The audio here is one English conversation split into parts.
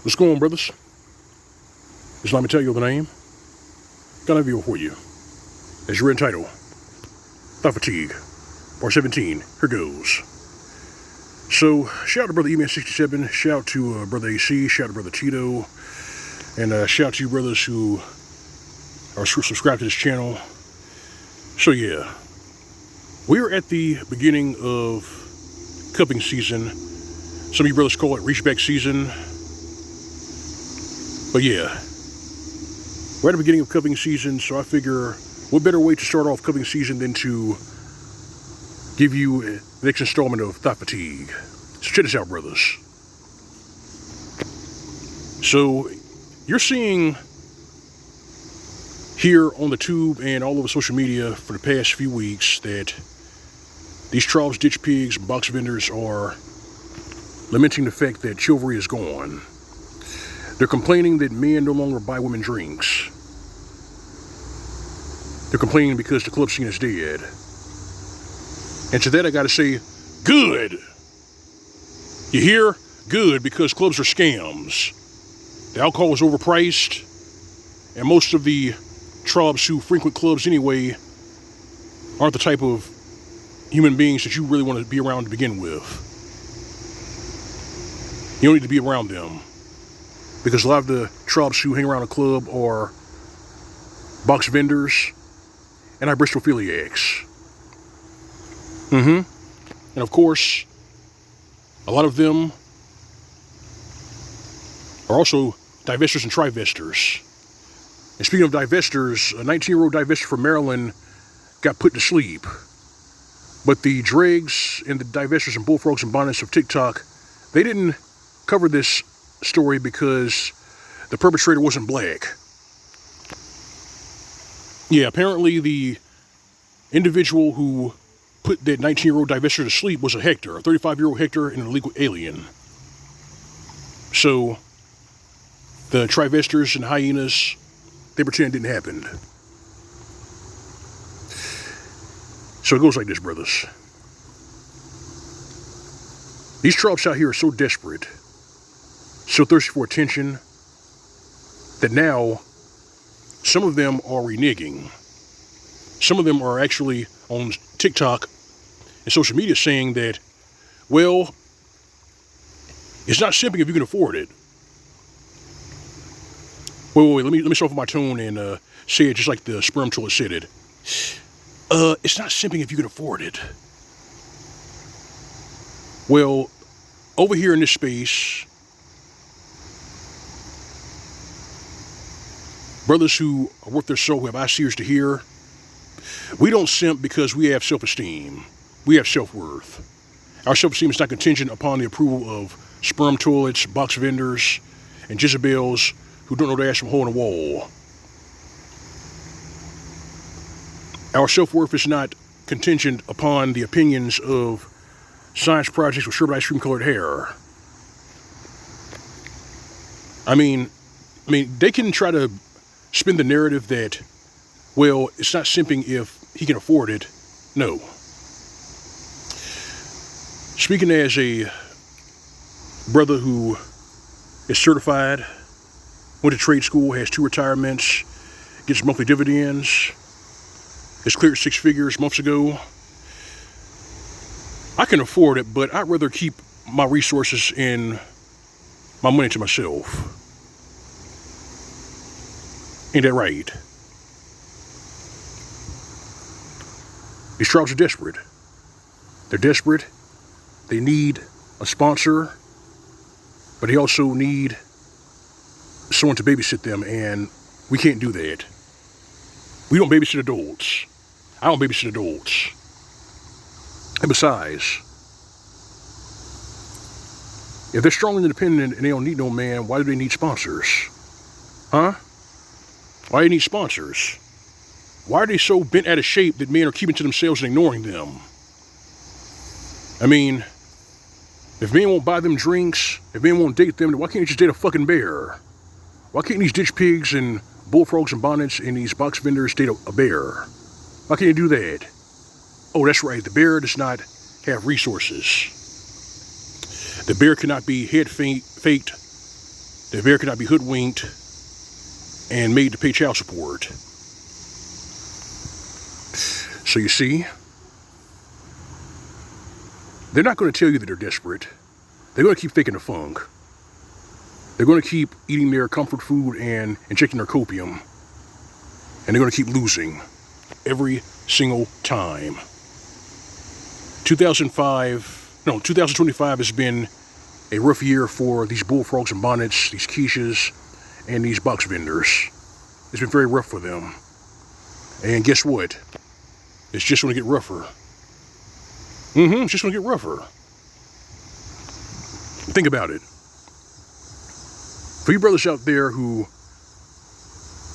What's going on, brothers? Just let me tell you the name. Got a video for you. As you're entitled, Thot Fatigue, Part 17. Here goes. So, shout out to Brother E-Man67, shout out to Brother AC, shout out to Brother Tito, and shout out to you brothers who are subscribed to this channel. So yeah, we're at the beginning of cupping season. Some of you brothers call it reach back season. But yeah, we're at the beginning of cupping season, so I figure what better way to start off cupping season than to give you the next installment of Thot Fatigue. So check this out, brothers. So you're seeing here on the tube and all over social media for the past few weeks that these trolls, ditch pigs, and box vendors are lamenting the fact that chivalry is gone. They're complaining that men no longer buy women drinks. They're complaining because the club scene is dead. And to that I gotta say, good. You hear? Good, because clubs are scams. The alcohol is overpriced, and most of the trolls who frequent clubs anyway aren't the type of human beings that you really want to be around to begin with. You don't need to be around them, because a lot of the trolls who hang around a club are box vendors and Bristophiliacs. And of course, a lot of them are also divestors and trivestors. And speaking of divestors, a 19-year-old divestor from Maryland got put to sleep. But the dregs and the divestors and bullfrogs and bonnets of TikTok, they didn't cover this story because the perpetrator wasn't black. Yeah, apparently the individual who put that 19-year-old divestor to sleep was a Hector, a 35-year-old Hector, and an illegal alien. So the trivestors and hyenas, they pretend it didn't happen. So it goes like this, brothers. These trolls out here are so desperate, so thirsty for attention, that now some of them are reneging. Some of them are actually on TikTok and social media saying that, well, it's not simping if you can afford it. Wait, let me soften my tone and say it just like the sperm toilet said it. It's not simping if you can afford it. Well, over here in this space, brothers who are worth their soul, who have eyes, ears to hear, we don't simp because we have self-esteem. We have self-worth. Our self-esteem is not contingent upon the approval of sperm toilets, box vendors, and Jezebels who don't know their ass from a hole in a wall. Our self-worth is not contingent upon the opinions of science projects with sherbet ice cream colored hair. I mean, they can try to spin the narrative that, well, it's not simping if he can afford it. No. Speaking as a brother who is certified, went to trade school, has 2 retirements, gets monthly dividends, has cleared 6 figures months ago, I can afford it, but I'd rather keep my resources and my money to myself. Ain't that right? These trolls are desperate. They're desperate. They need a sponsor, but they also need someone to babysit them, and we can't do that. We don't babysit adults. I don't babysit adults. And besides, if they're strong and independent and they don't need no man, why do they need sponsors? Huh? Why do they need sponsors? Why are they so bent out of shape that men are keeping to themselves and ignoring them? I mean, if men won't buy them drinks, if men won't date them, then why can't they just date a fucking bear? Why can't these ditch pigs and bullfrogs and bonnets and these box vendors date a bear? Why can't they do that? Oh, that's right, the bear does not have resources. The bear cannot be head faked The bear cannot be hoodwinked and made to pay child support. So you see, they're not going to tell you that they're desperate. They're going to keep faking the funk. They're going to keep eating their comfort food and injecting their copium. And they're going to keep losing every single time. 2025 has been a rough year for these bullfrogs and bonnets, these quiches, and these box vendors. It's been very rough for them. And guess what? It's just going to get rougher. It's just going to get rougher. Think about it. For you brothers out there who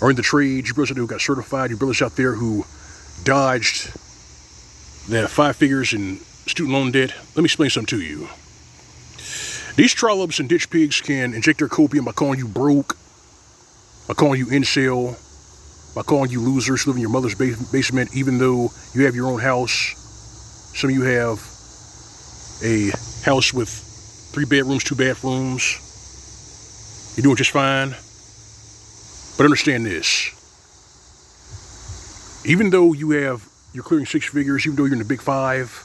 are in the trade, you brothers out there who got certified, you brothers out there who dodged the 5 figures in student loan debt, let me explain something to you. These trollops and ditch pigs can inject their copium by calling you broke, by calling you incel, by calling you losers who live in your mother's basement, even though you have your own house. Some of you have a house with 3 bedrooms, 2 bathrooms. You're doing just fine. But understand this. Even though you're clearing 6 figures, even though you're in the big 5,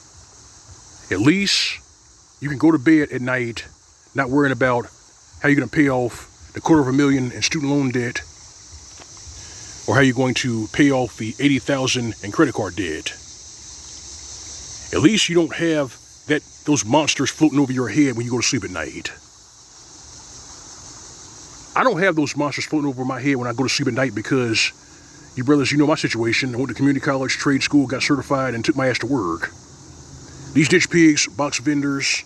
at least you can go to bed at night not worrying about how you're going to pay off the $250,000 in student loan debt, or how you're going to pay off the $80,000 in credit card debt. At least you don't have those monsters floating over your head when you go to sleep at night. I don't have those monsters floating over my head when I go to sleep at night because, you brothers, you know my situation. I went to community college, trade school, got certified, and took my ass to work. These ditch pigs, box vendors,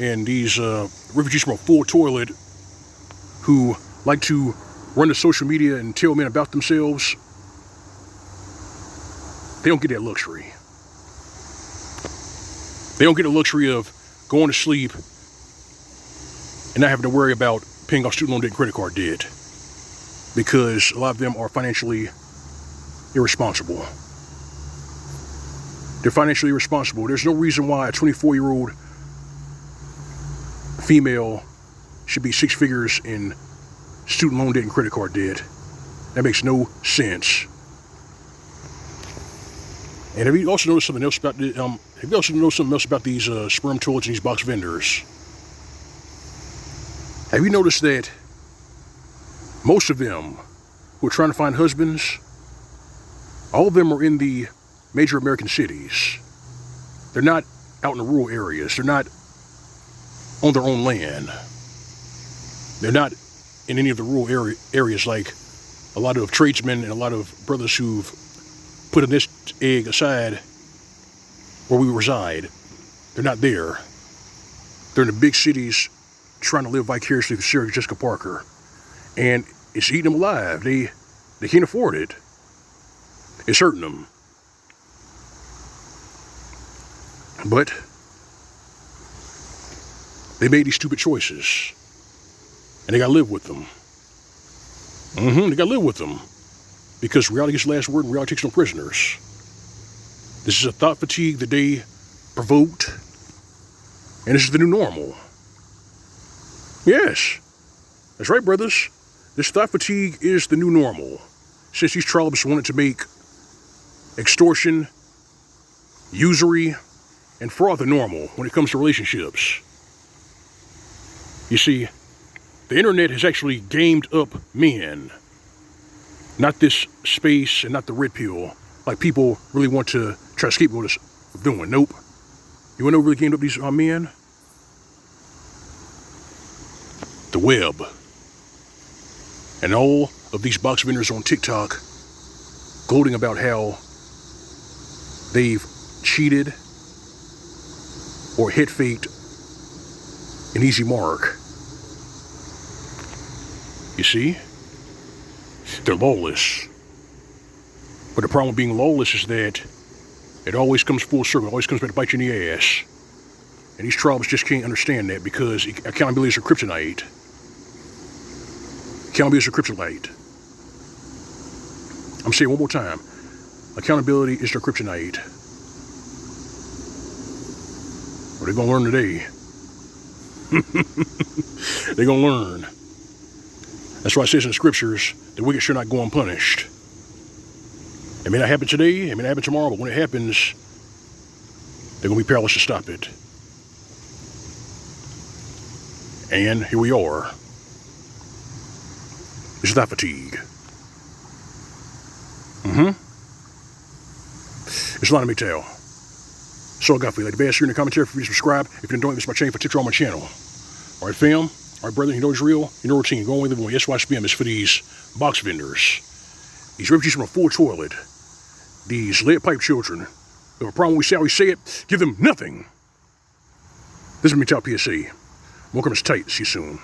and these refugees from a full toilet who like to run to social media and tell men about themselves, they don't get that luxury. They don't get the luxury of going to sleep and not having to worry about paying off student loan debt and credit card debt, because a lot of them are financially irresponsible. They're financially irresponsible. There's no reason why a 24-year-old female should be 6 figures in student loan debt and credit card debt. That makes no sense. And have you also noticed something else about these sperm toilets and these box vendors? Have you noticed that most of them who are trying to find husbands, all of them are in the major American cities. They're not out in the rural areas. They're not on their own land. They're not in any of the rural areas like a lot of tradesmen and a lot of brothers who've put a nest egg aside where we reside. They're not there. They're in the big cities trying to live vicariously through Sarah Jessica Parker. And it's eating them alive. They can't afford it. It's hurting them. But they made these stupid choices. And they gotta live with them. They gotta live with them. Because reality gets the last word and reality takes no prisoners. This is a thought fatigue that they provoked. And this is the new normal. Yes. That's right, brothers. This thought fatigue is the new normal. Since these trollops wanted to make extortion, usury, and fraud the normal when it comes to relationships. You see, the internet has actually gamed up men. Not this space and not the red pill like people really want to try to scapegoat us for doing. Nope. You want to know who really gamed up these men? The web. And all of these box vendors on TikTok gloating about how they've cheated or hit faked an easy mark. You see? They're lawless. But the problem with being lawless is that it always comes full circle. It always comes back to bite you in the ass. And these tribes just can't understand that because accountability is a kryptonite. Accountability is a kryptonite. I'm saying it one more time. Accountability is their kryptonite. What are they going to learn today? They're going to learn. That's why it says in the scriptures, the wicked shall not go unpunished. It may not happen today, it may not happen tomorrow, but when it happens, they're going to be powerless to stop it. And here we are. It's not fatigue. It's L.O.M. Mgtow. So I got for you. Like the best here in the commentary. If you subscribe, if you don't, this is my channel for tips on my channel. Alright, fam. Alright, brother, you know it's real. You know routine. Go on with it. Yes, why spam is for these box vendors. These refugees from a full toilet. These lead pipe children. They have a problem, we say how we say it. Give them nothing. This is Mgtow PSA. Welcome to Thot. See you soon.